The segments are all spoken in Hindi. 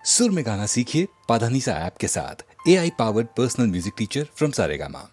सुर में गाना सीखिए पाधानीसा ऐप के साथ। AI powered personal music teacher from Saregama.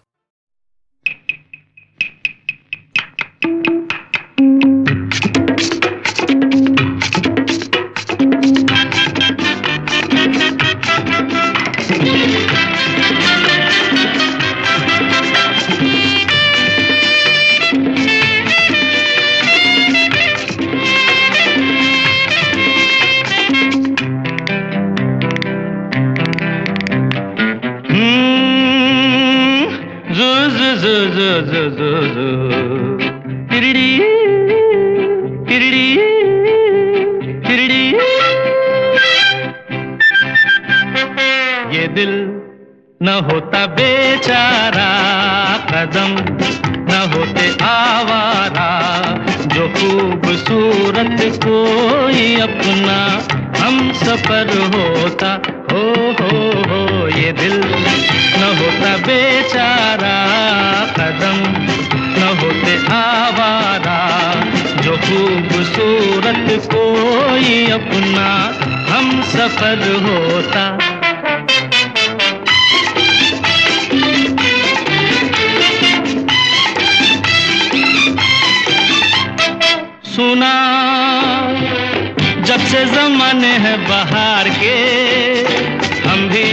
ये दिल न होता बेचारा, कदम न होते आवारा, जो खूबसूरत कोई अपना हम सफर होता। हो ये दिल न होता बेचारा, कदम न होते आवारा, जो खूबसूरत कोई अपना हम सफर होता। सुना जब से ज़माने हैं बहार के, हम भी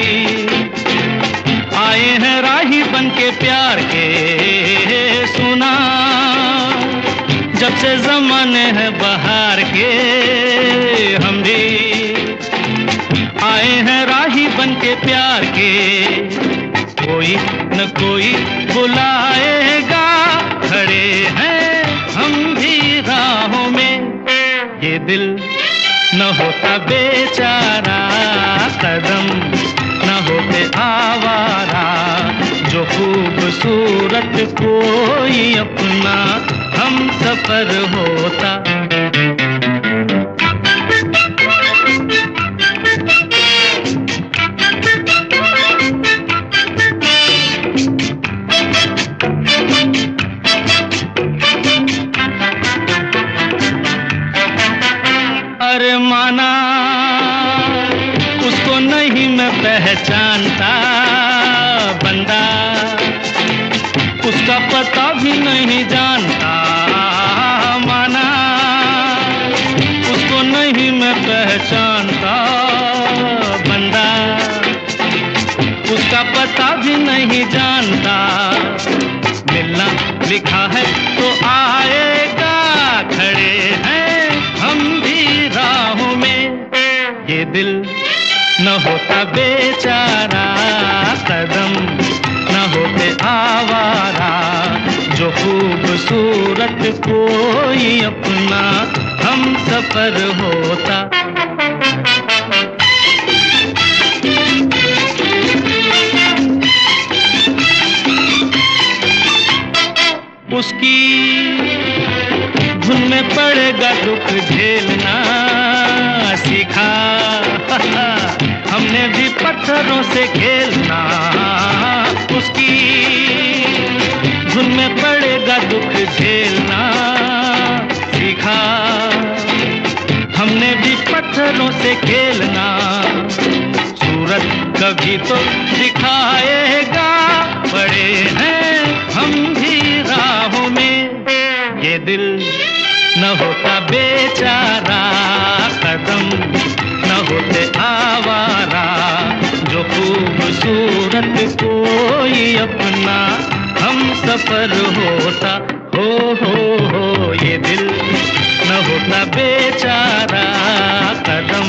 आए हैं राही बन के प्यार के। सुना जब से ज़माने हैं बहार के, हम भी आए हैं राही बन के प्यार के। कोई न कोई बुलाएगा, खड़े हैं हम भी राहों में। ये दिल न होता बेचारा, कदम न होते आवारा, जो खूबसूरत कोई अपना हम सफर होता। अरे माना उसको नहीं मैं पहचानता, बंदा उसका पता भी नहीं जानता। माना उसको नहीं मैं पहचानता, बंदा उसका पता भी नहीं जानता। मिलना लिखा है तो आएगा, खड़े हैं हम भी राहों में। ये दिल न होता बेचारा, कदम न होते आवारा, जो खूबसूरत कोई अपना हम सफर होता। उसकी धुन में पड़ेगा दुख झेलना सीखा, हमने भी पत्थरों से खेलना। उसकी धुन में पड़ेगा दुख झेलना सीखा, हमने भी पत्थरों से खेलना। सूरत कभी तो दिखाएगा, बड़े हैं हम भी राहों में। ये दिल न होता बेचारा, कदम न होते आवारा, जो खूबसूरत कोई अपना हम सफर होता। हो ये दिल न होता बेचारा, कदम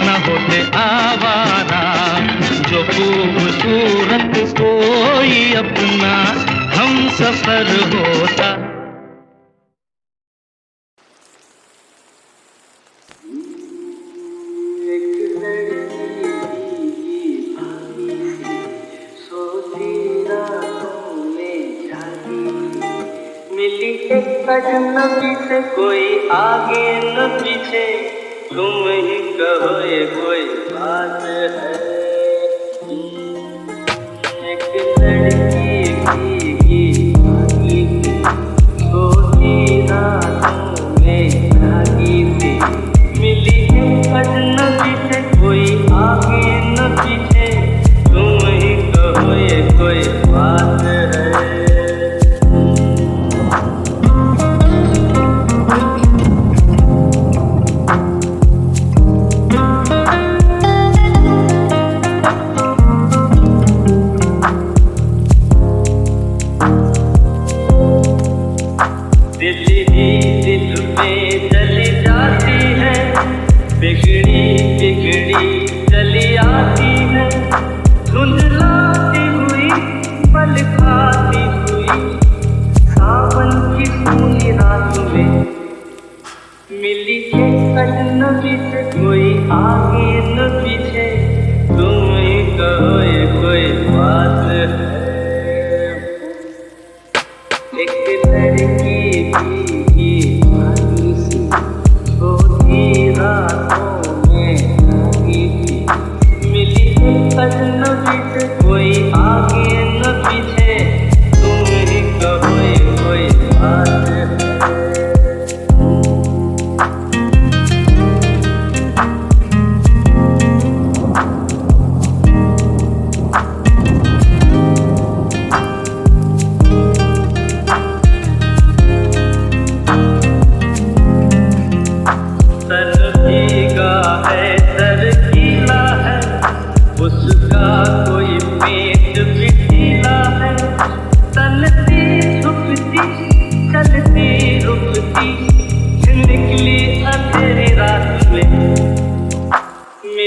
न होते आवारा, जो खूबसूरत कोई अपना हम सफर होता। अजनबी से कोई आगे न पीछे, तुम ही कहो ये कोई बात है। एक लड़की की भागी सोची रातों में जागी थी, मिली है अजनबी से कोई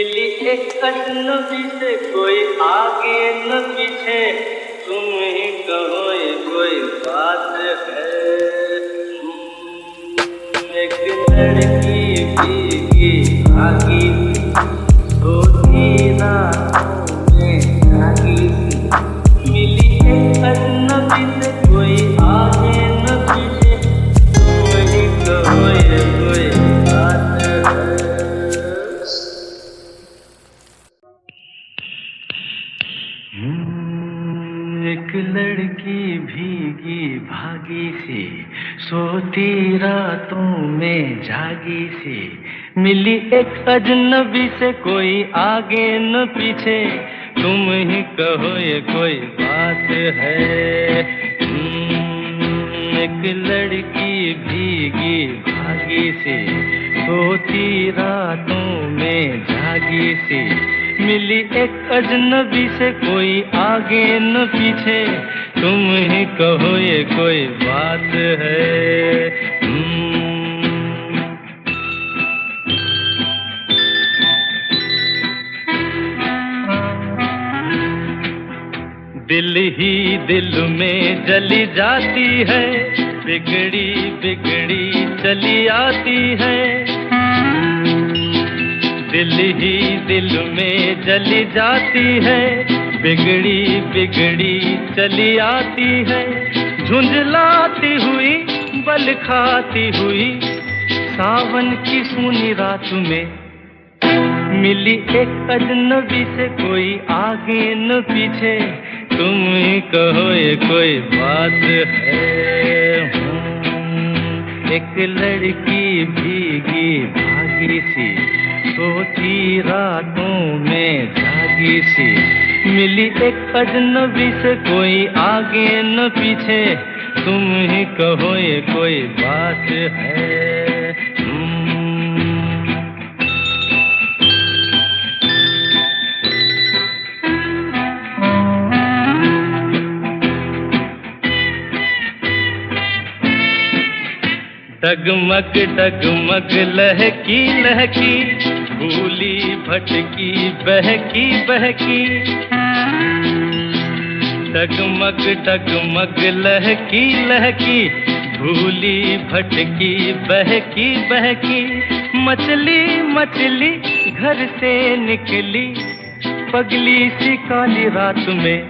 मिली एक अजनबी से कोई आगे न पीछे, तुम ही कहो ये कोई बात है। एक लड़की भीगी भागी सोती रातों में जागी, मिली एक अजनबी से कोई आगे न पीछे, तुम ही कहो ये कोई बात है। एक लड़की भीगी भागी सी सोती रातों में जागी सी, मिली एक अजनबी से कोई आगे न पीछे, तुम ही कहो ये कोई बात है। एक लड़की भीगी भागी सी सोती रातों में जागी सी, मिली एक अजनबी से कोई आगे न पीछे, तुम ही कहो ये कोई बात है। दिल ही दिल में जली जाती है, बिगड़ी बिगड़ी चली आती है। दिल ही दिल में जली जाती है, बिगड़ी बिगड़ी चली आती है। झुंझलाती हुई बल खाती हुई सावन की सूनी रात में, मिली एक अजनबी से कोई आगे न पीछे, तुम ही कहो ये कोई बात है। एक लड़की भीगी भागी सी सोती रातों में जागी सी, मिली एक अजनबी से कोई आगे न पीछे, तुम ही कहो ये कोई बात है। डगमग डगमग लहकी लहकी भूली भटकी बहकी बहकी, डगमग डगमग लहकी लहकी भूली भटकी बहकी बहकी। मछली मछली घर से निकली पगली सी काली रात में,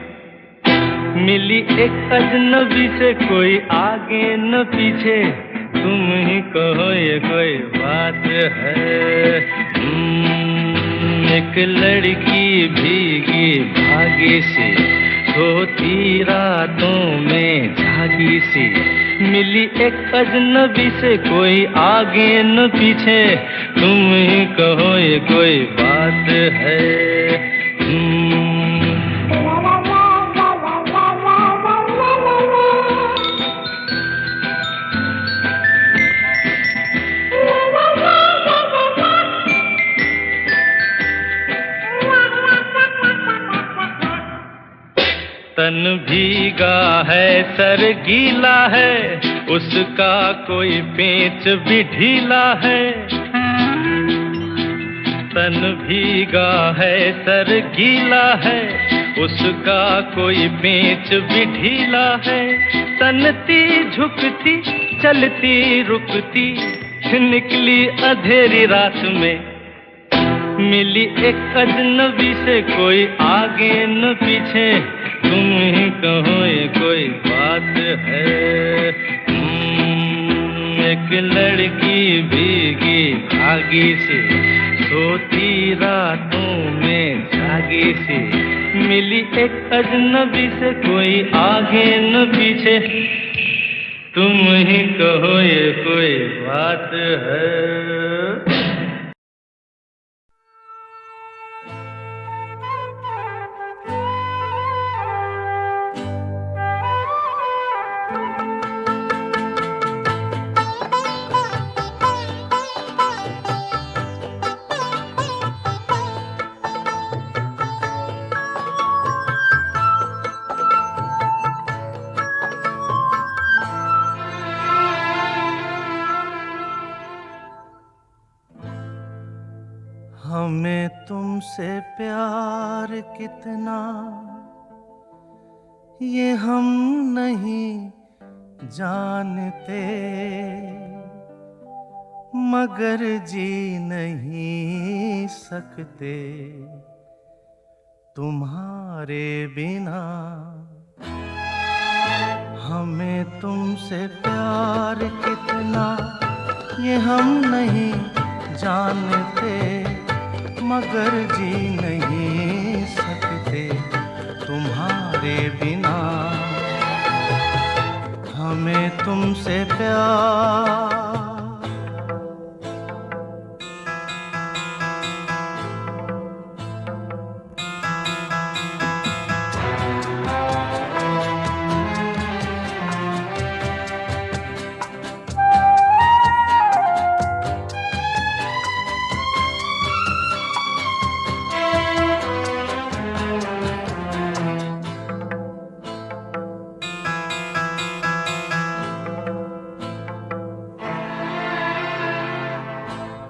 मिली एक अजनबी से कोई आगे न पीछे, तुम ही कहो ये कोई बात है। एक लड़की भीगी भागी सी सोती रातों में जागी सी, मिली एक अजनबी से कोई आगे न पीछे, तुम ही कहो ये कोई बात है। तन भीगा है सर गीला है, उसका कोई पेच भी ढीला है। तन भीगा है सर गीला है, उसका कोई पेच भी ढीला है। तनती झुकती चलती रुकती निकली अंधेरी रात में, मिली एक अजनबी से कोई आगे न पीछे, तुम ही कहो ये कोई बात है। एक लड़की भीगी भागी सी सोती रातों में जागी सी, मिली एक अजनबी से कोई आगे न पीछे, तुम ही कहो ये कोई बात है। तुमसे प्यार कितना ये हम नहीं जानते, मगर जी नहीं सकते तुम्हारे बिना। हमें तुमसे प्यार कितना ये हम नहीं जानते, मगर जी नहीं सकते तुम्हारे बिना। हमें तुमसे प्यार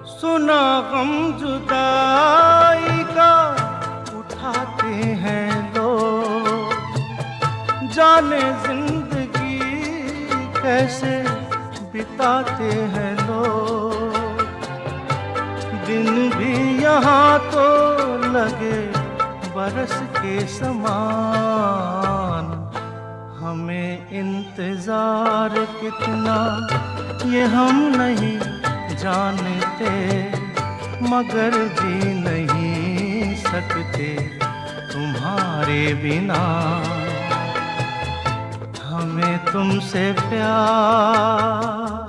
सुना गम जुदाई का उठाते हैं लोग, जाने जिंदगी कैसे बिताते हैं लोग। दिन भी यहाँ तो लगे बरस के समान, हमें इंतजार कितना ये हम नहीं जानते, मगर जी नहीं सकते तुम्हारे बिना। हमें तुमसे प्यार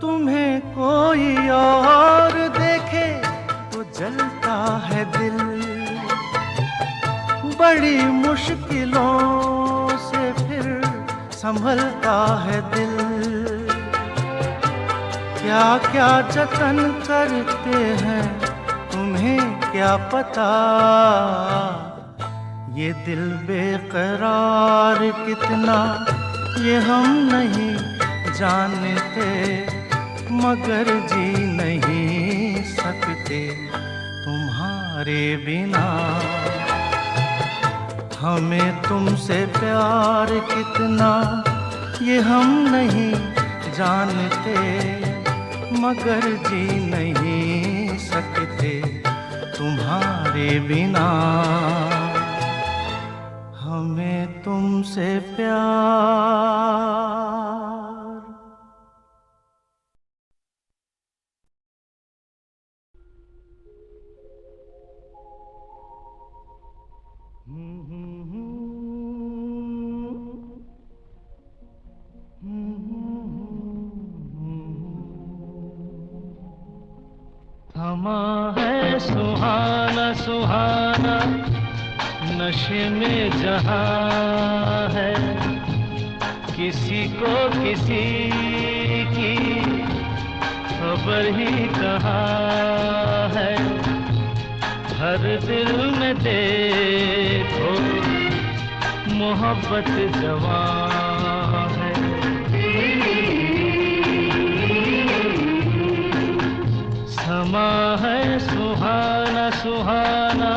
तुम्हें कोई और देखे तो जलता है दिल, बड़ी मुश्किलों से फिर संभलता है दिल। क्या क्या जतन करते हैं तुम्हें क्या पता, ये दिल बेकरार कितना ये हम नहीं जानते, मगर जी नहीं सकते तुम्हारे बिना। हमें तुमसे प्यार कितना ये हम नहीं जानते, मगर जी नहीं सकते तुम्हारे बिना। हमें तुमसे प्यार थमा है सुहाना सुहाना नशे में जहां है, किसी को किसी की खबर ही कहाँ है। हर दिल में देखो मोहब्बत जवां है। समा है सुहाना सुहाना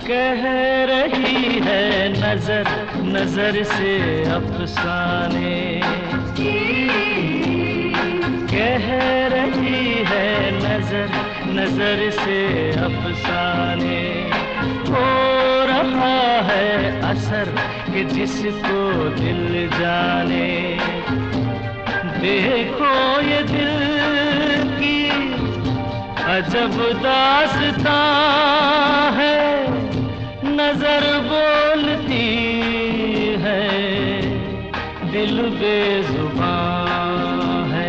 कह रही है नजर नजर से अफसाने, कह रही है नजर नजर से अफसाने। हो रहा है असर कि जिसको दिल जाने, देखो ये दिल की अजब दास्तां है, नजर बोलती है, दिल बेजुबान है।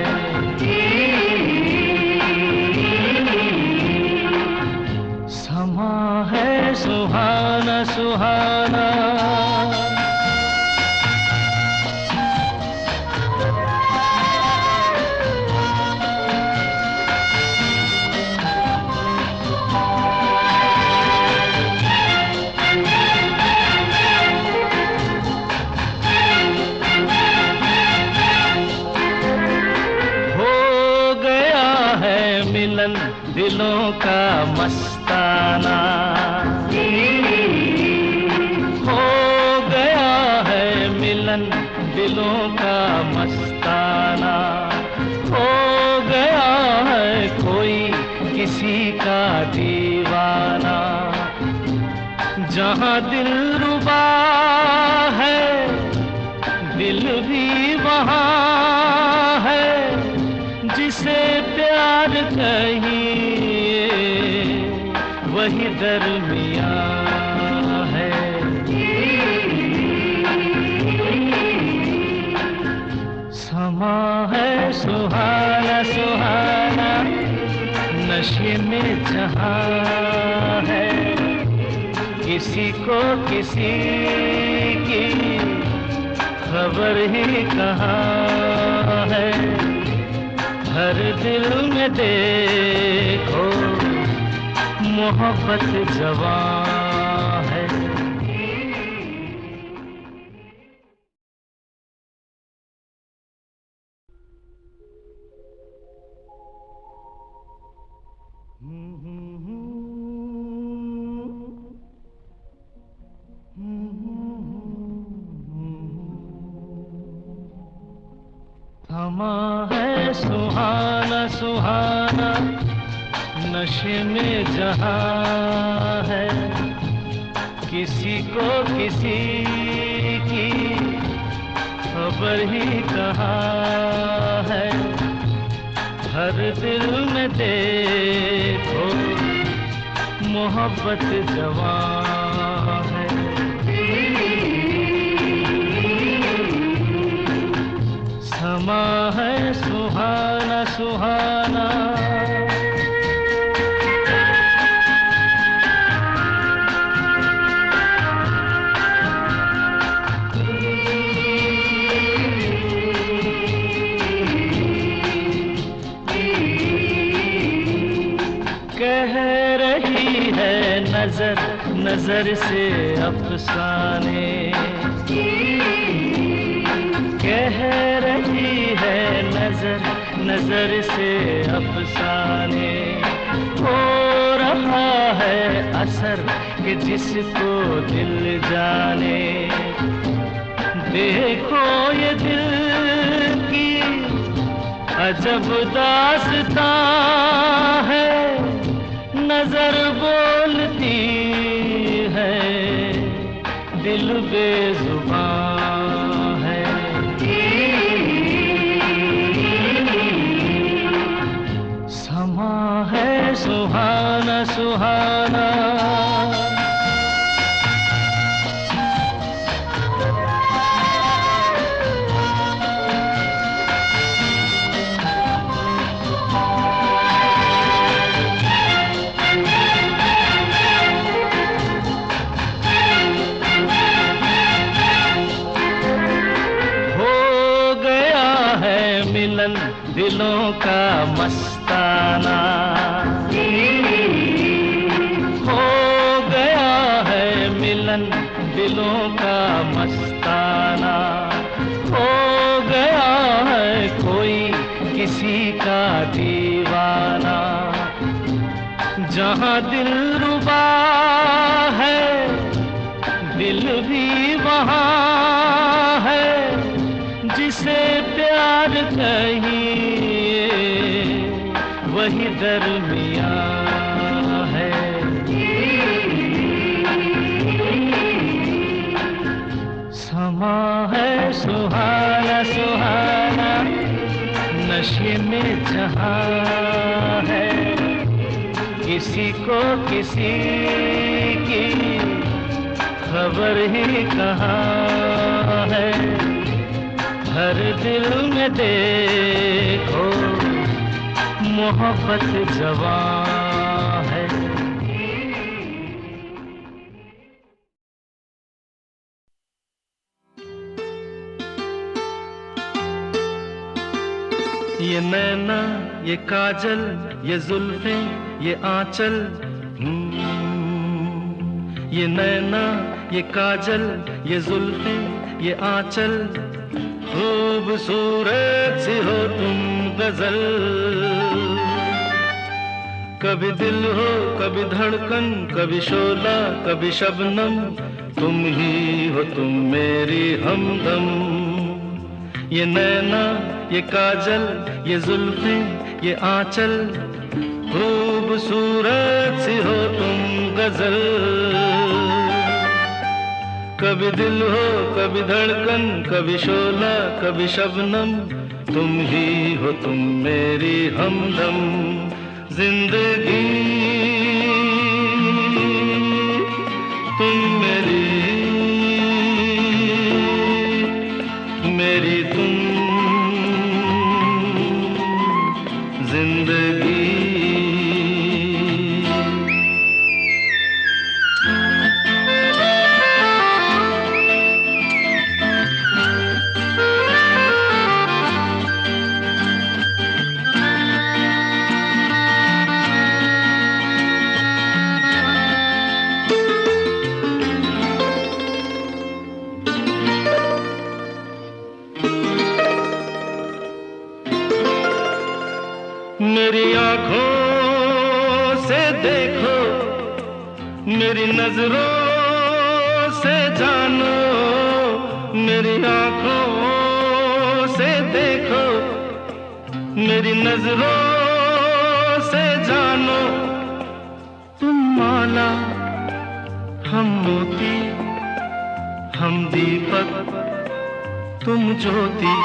समा है सुहाना सुहाना, दिलों का मस्ताना हो गया है मिलन, दिलों का मस्ताना हो गया है कोई किसी का दीवाना। जहाँ दिल रुबा है दिल भी वहाँ है, जिसे प्यार कहिए वही दरमियाँ है। समा है सुहाना सुहाना, नशे में जहाँ है, किसी को किसी की खबर ही कहाँ है। हर दिल में देखो मोहब्बत जवां है। थमा है सुहाना सुहाना, नशे में जहाँ है, किसी को किसी की खबर ही कहाँ है। हर दिल में देखो मोहब्बत जवां है। समा है सुहाना सुहाना, कह रही है नजर नजर से अफसाने, कह रही है नजर नजर से अफसाने। हो रहा है असर कि जिसको दिल जाने, देखो ये दिल की अजब दास्तां है, नजर बोलती है, दिल बेजुबान है। समा है सुहाना सुहाना, दिलों का मस्ताना हो गया है मिलन, दिलों का मस्ताना हो गया है कोई किसी का दीवाना। जहाँ दिल रुबा है दिल भी वहाँ है, जिसे प्यार कहिए वही दरमियाँ है। समा है सुहाना सुहाना, नशे में जहाँ है, किसी को किसी की खबर ही कहाँ है। हर दिल में देखो मोहब्बत जवां है। ये नैना ये काजल ये जुल्फें ये आंचल, ये नैना ये काजल ये जुल्फें ये आंचल, खूबसूरत सी हो तुम गजल। कभी दिल हो कभी धड़कन कभी शोला कभी शबनम, तुम ही हो तुम मेरी हमदम। ये नैना ये काजल ये जुल्फें ये आंचल, खूबसूरत सी हो तुम गजल। कभी दिल हो कभी धड़कन कभी शोला कभी शबनम, तुम ही हो तुम मेरी हमदम। जिंदगी तुम मेरी मेरी तुम जिंदगी। मेरी आँखों से देखो मेरी नजरों से जानो, मेरी आँखों से देखो मेरी नजरों से जानो। तुम माला हम मोती हम दीपक तुम ज्योति।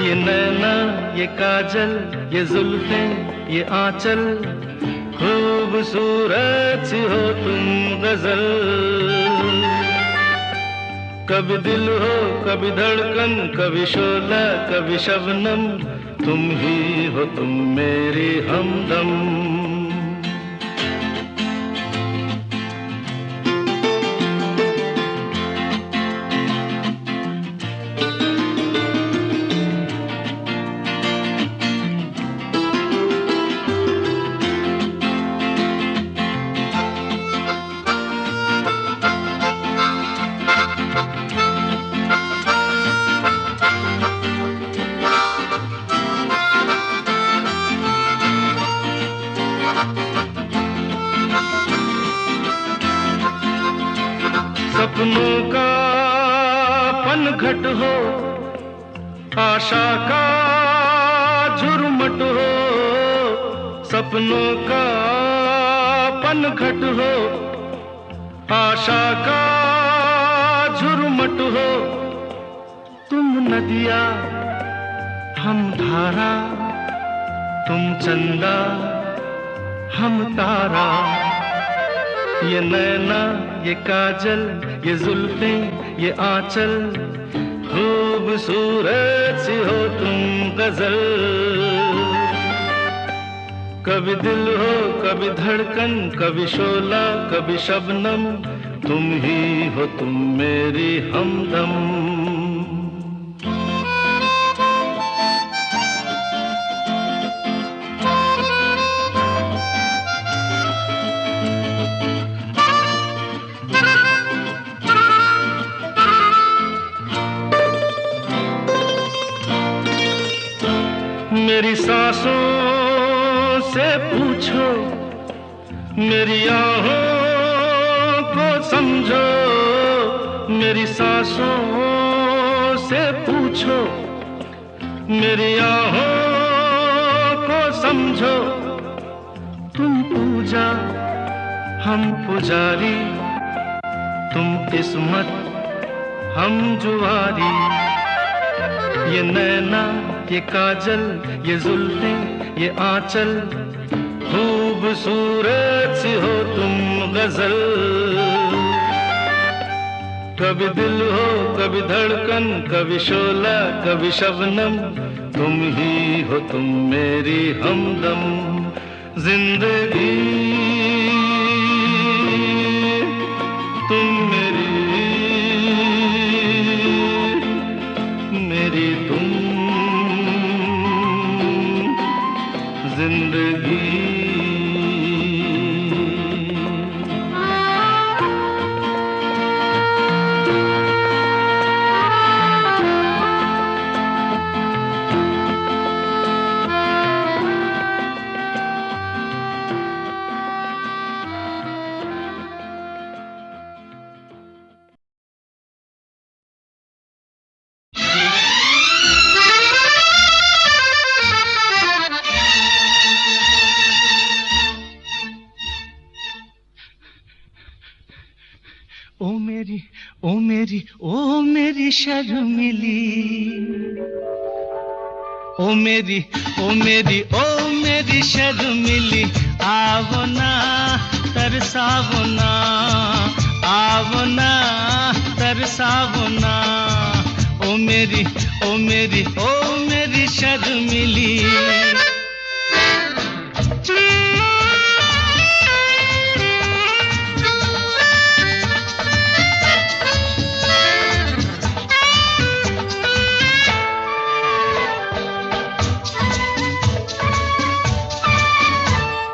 ये नैना ये काजल ये जुल्फें ये आंचल, खूबसूरत सी हो तुम गजल। कभी दिल हो कभी धड़कन कभी शोला कभी शबनम, तुम ही हो तुम मेरी हमदम। सपनों का पनघट हो आशा का झुरमुट हो, सपनों का पनघट हो आशा का झुरमुट हो। तुम नदिया हम धारा, तुम चंदा हम तारा। ये नैना ये काजल ये जुल्फें ये आंचल, खूबसूरत सी हो तुम गजल। कभी दिल हो कभी धड़कन कभी शोला कभी शबनम, तुम ही हो तुम मेरी हमदम। मेरी सांसों से पूछो मेरी आहों को समझो, मेरी सांसों से पूछो मेरी आहों को समझो। तुम पूजा हम पुजारी, तुम किस्मत हम जुआरी। ये नैना ये काजल ये जुल्फें ये आंचल, खूबसूरत सी हो तुम गजल, कभी दिल हो कभी धड़कन, कभी शोला कभी शबनम, तुम ही हो तुम मेरी हमदम जिंदगी, तुम मेरी तुम जिंदगी। ओ मेरी शर्मिली, ओ मेरी शर्मिली, आवो ना तरसावो ना, आवो ना तरसावो ना, ओ मेरी शर्मिली।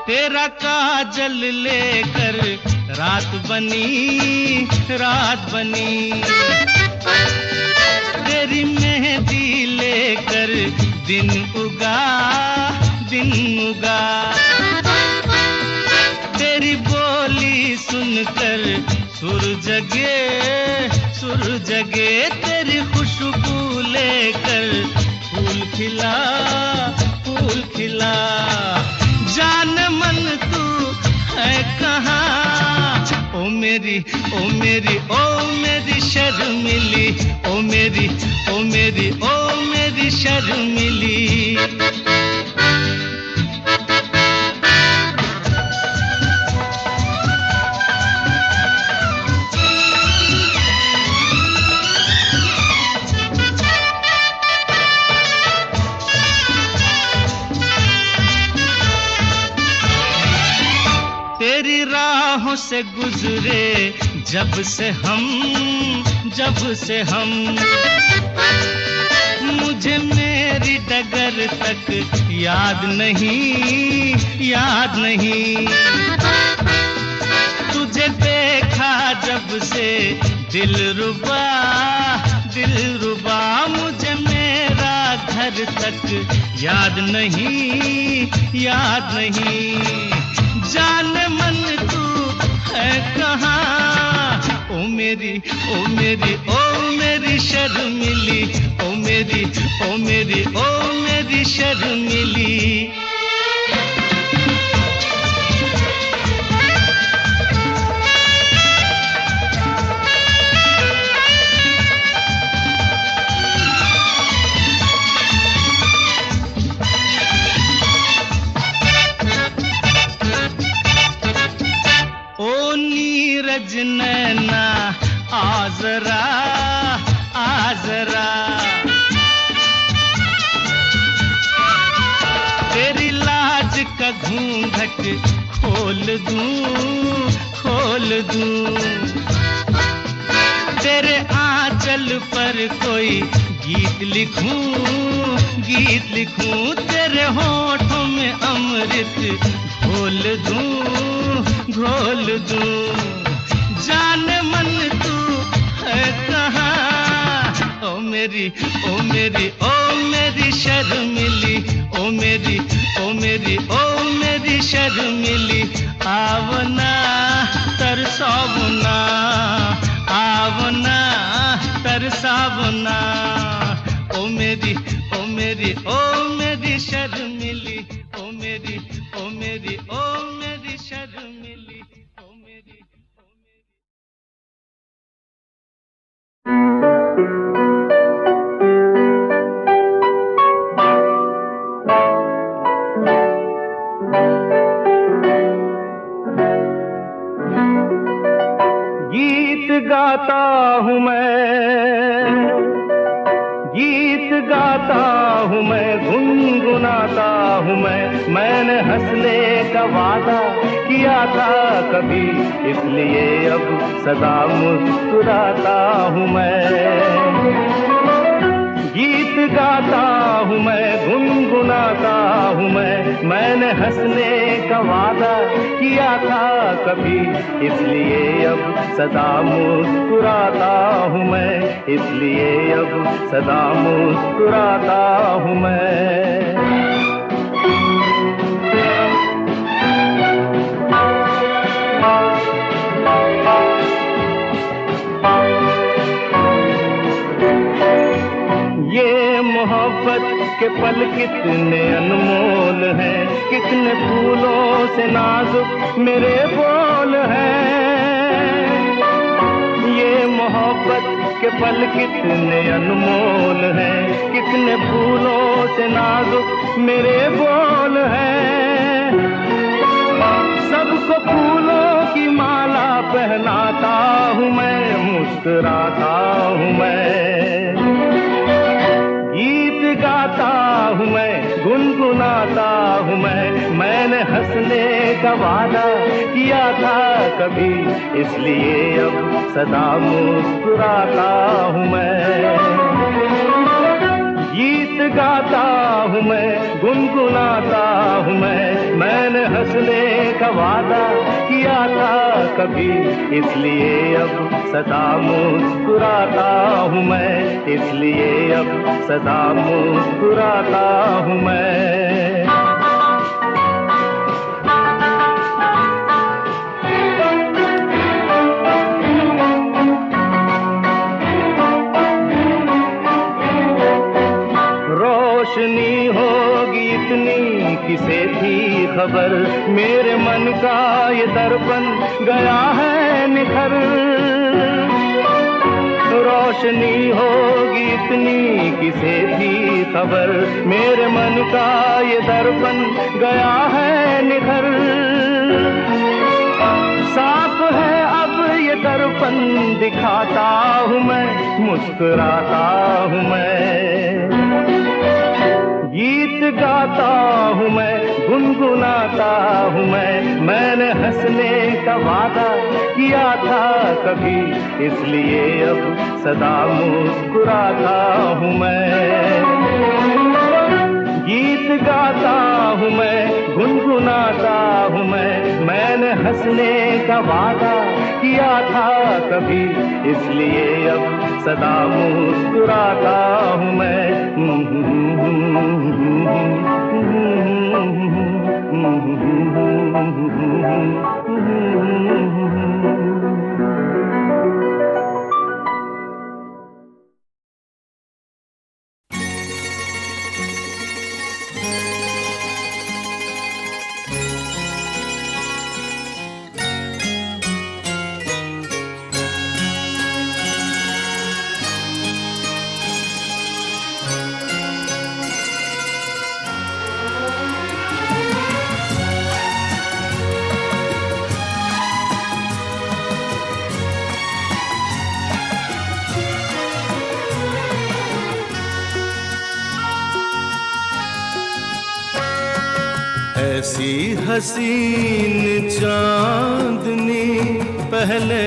तेरा काजल लेकर रात बनी, तेरी मेहंदी लेकर दिन उगा, तेरी बोली सुनकर सुर जगे, तेरी खुशबू लेकर फूल खिला, जान मन तू है कहाँ, ओ मेरी शर्मिली, ओ मेरी शर्मिली। तेरी राहों से गुजरे जब से हम, मुझे मेरी डगर तक याद नहीं, तुझे देखा जब से दिलरुबा, मुझे मेरा घर तक याद नहीं, जान मन तू है कहाँ, ओ मेरी शर्मिली, ओ मेरी शर्मिली। नीरज नैना आजरा, तेरी लाज का घूंघट खोल दूं, तेरे आंचल पर कोई गीत लिखूं, तेरे होठों में अमृत घोल दूं, जान मन तू है कहाँ, ओ मेरी शर्मिली, ओ मेरी शर्मिली। आवना तरसावना, आवना तरसावना, ओ मेरी शर्मिली, ओ मेरी शर्मिली, ओ मेरी। गाता हूँ मैं, गीत गाता हूँ मैं, गुनगुनाता हूँ मैंने हंसने का वादा किया था कभी, इसलिए अब सदा मुस्कुराता हूँ मैं। गीत गाता हूँ मैं, गुनगुनाता हूँ मैंने हंसने का वादा किया था कभी, इसलिए अब सदा मुस्कुराता हूँ मैं, इसलिए अब सदा मुस्कुराता हूँ मैं। ये मोहब्बत के पल कितने अनमोल हैं, कितने फूलों से नाजुक मेरे बोल हैं। ये मोहब्बत के पल कितने अनमोल हैं, कितने फूलों से नाजुक मेरे बोल हैं। सबको फूलों की माला पहनाता हूँ मैं, मुस्कुराता हूँ मैं। गीत गाता हूँ मैं, गुनगुनाता हूँ मैंने हंसने का वादा किया था कभी, इसलिए अब सदा मुस्कुराता हूँ मैं। गीत गाता हूँ मैं, गुनगुनाता हूँ मैंने हंसने का वादा किया था कभी, इसलिए अब सदा मुस्कुराता हूँ मैं, इसलिए अब सदा मुस्कुराता हूँ मैं। रोशनी होगी इतनी किसे थी खबर, मेरे मन का ये दर्पण गया है निखर। रोशनी होगी इतनी किसे थी खबर, मेरे मन का ये दर्पण गया है निखर। साफ है अब ये दर्पण दिखाता हूँ मैं, मुस्कुराता हूँ मैं। गीत गाता हूँ मैं, गुनगुनाता हूँ मैंने हंसने का वादा किया था कभी, इसलिए अब सदा मुस्कुराता हूँ मैं। गीत गाता हूँ मैं, गुनगुनाता हूँ मैंने हंसने का वादा किया था कभी, इसलिए अब सदा मुस्कुराता हूँ मैं। ऐसी हसीन चांदनी पहले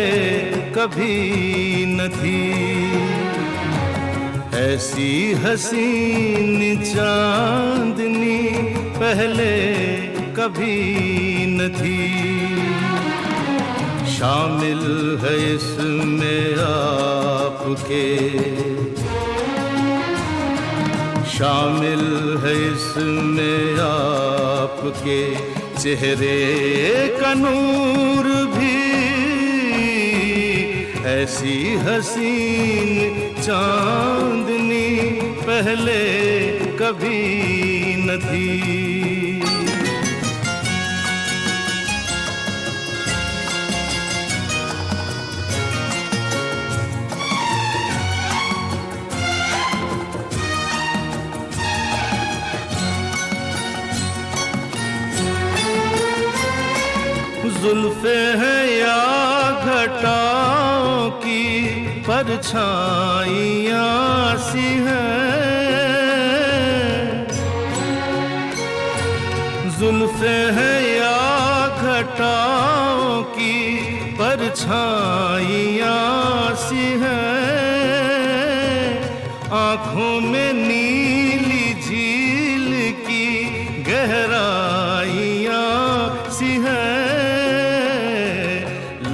कभी न थी, ऐसी हसीन चांदनी पहले कभी न थी। शामिल है इसमें आपके, शामिल है इसमें आपके चेहरे का नूर भी। ऐसी हसीन चांदनी पहले कभी न थी। जुल्फे हैं या घटाओं की परछाइयाँ सी हैं, जुल्फे हैं या घटाओं की परछाइयाँ सी हैं, आँखों में नीली झील की गहराइयाँ सी हैं,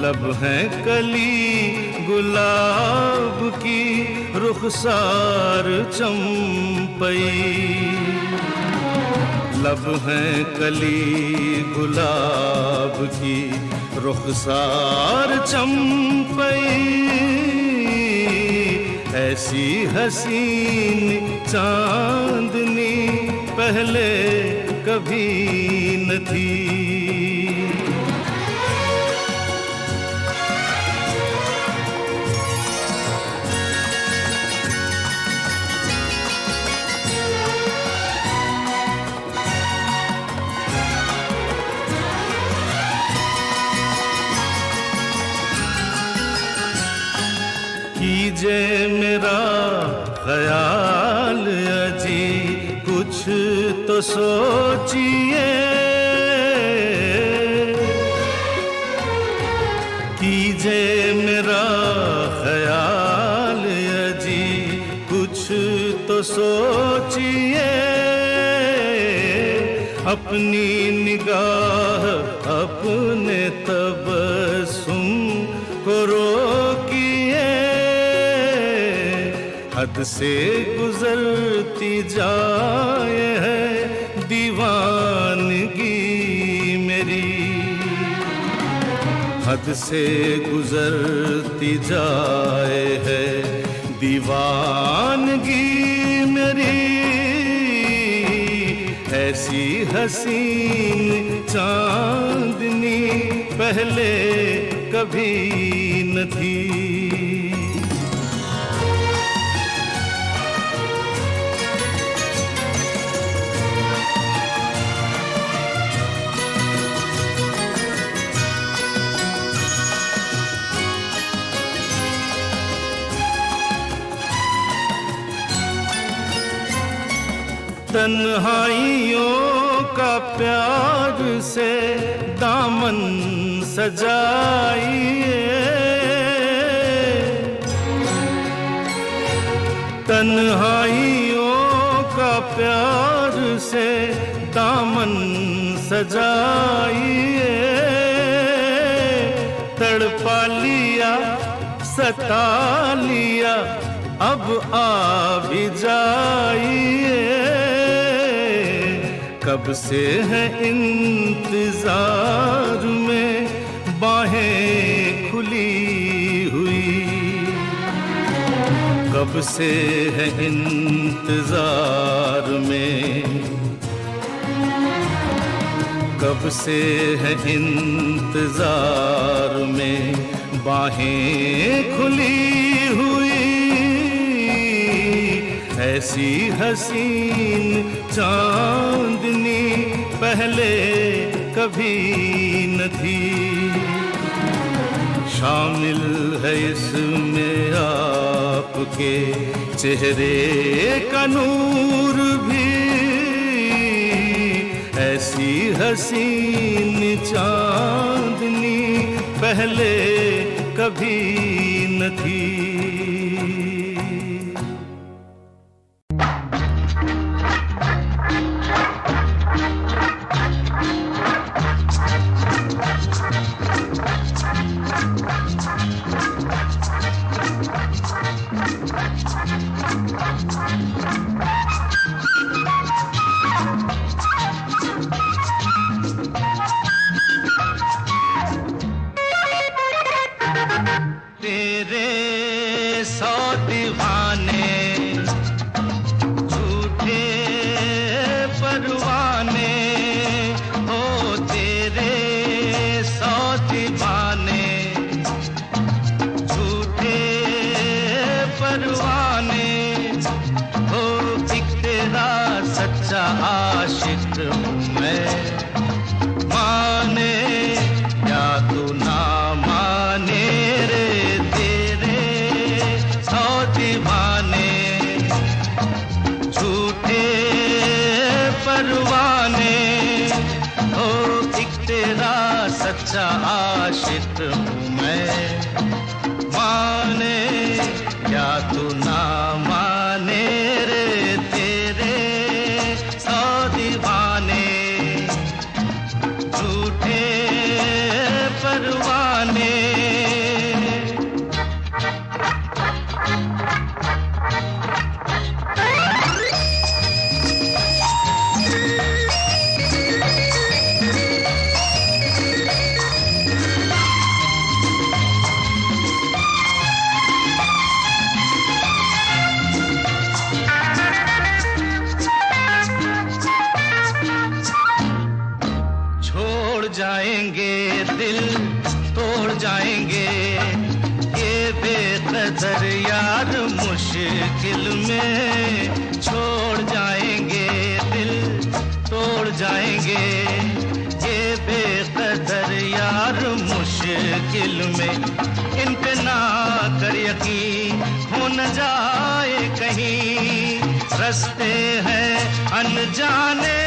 लब हैं कली गुलाब की रुखसार चंपई, लब हैं कली गुलाब की रुखसार चंपई, ऐसी हसीन चांदनी पहले कभी न थी। कीजे मेरा ख्याल अजी कुछ तो सोचिए, कीजे मेरा ख्याल अजी कुछ तो सोचिए, अपनी निगाह अपने तबस्सुम को रोकिए, हद से गुजरती जाए है दीवानगी मेरी, हद से गुजरती जाए है दीवानगी मेरी, ऐसी हसीन चांदनी पहले कभी न थी। तन्हाइयों का प्यार से दामन सजाइए, तन्हाइयों का प्यार से दामन सजाइए, तड़पा लिया सता लिया अब आ भी जाइए, कब से है इंतजार में बाहें खुली हुई, कब से है इंतजार में, कब से है इंतजार में बाहें खुली हुई, ऐसी हसीन चांदनी पहले कभी न थी। शामिल है इसमें आपके चेहरे का नूर भी, ऐसी हसीन चांदनी पहले कभी न थी। तेरे तेरा सच्चा आशिक हूँ मैं। माने या तू ना माने रे तेरे 100 दीवाने, झूठे परवाने। जाएंगे दिल तोड़ जाएंगे ये बेकदर यार मुश्किल में। छोड़ जाएंगे दिल तोड़ जाएंगे ये बेकदर यार मुश्किल में। इन पे ना कर यकीन हो न जाए कहीं, रास्ते हैं अनजाने।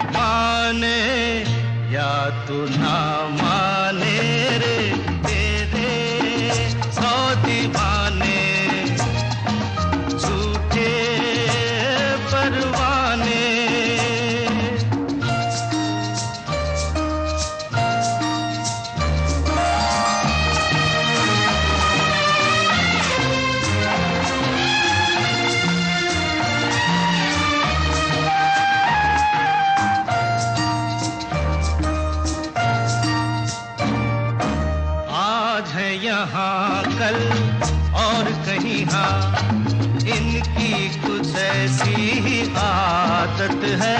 माने या तू ना माने रे तेरे 100 दीवाने, झूठे परवाने। यहाँ कल और कहीं हाँ, इनकी कुछ ऐसी ही आदत है।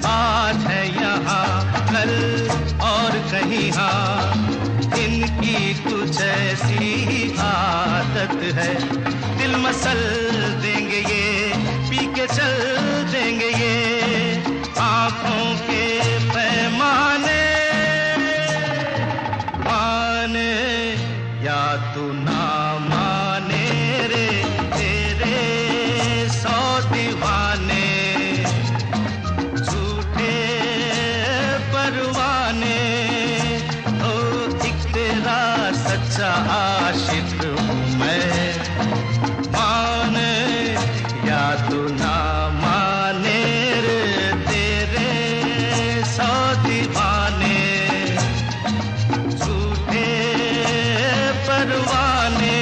आज है यहाँ कल और कहीं हाँ, इनकी कुछ ऐसी ही आदत है। दिल मसल देंगे ये, पी के चल देंगे ये आँखों के पैमाने। माने या तू ना माने रे तेरे 100 दीवाने, झूठे परवाने। ओ एक तेरा सच्चा आशिक हूँ मैं। माने या तू ना माने रे तेरे 100 दीवाने, झूठे परवाने।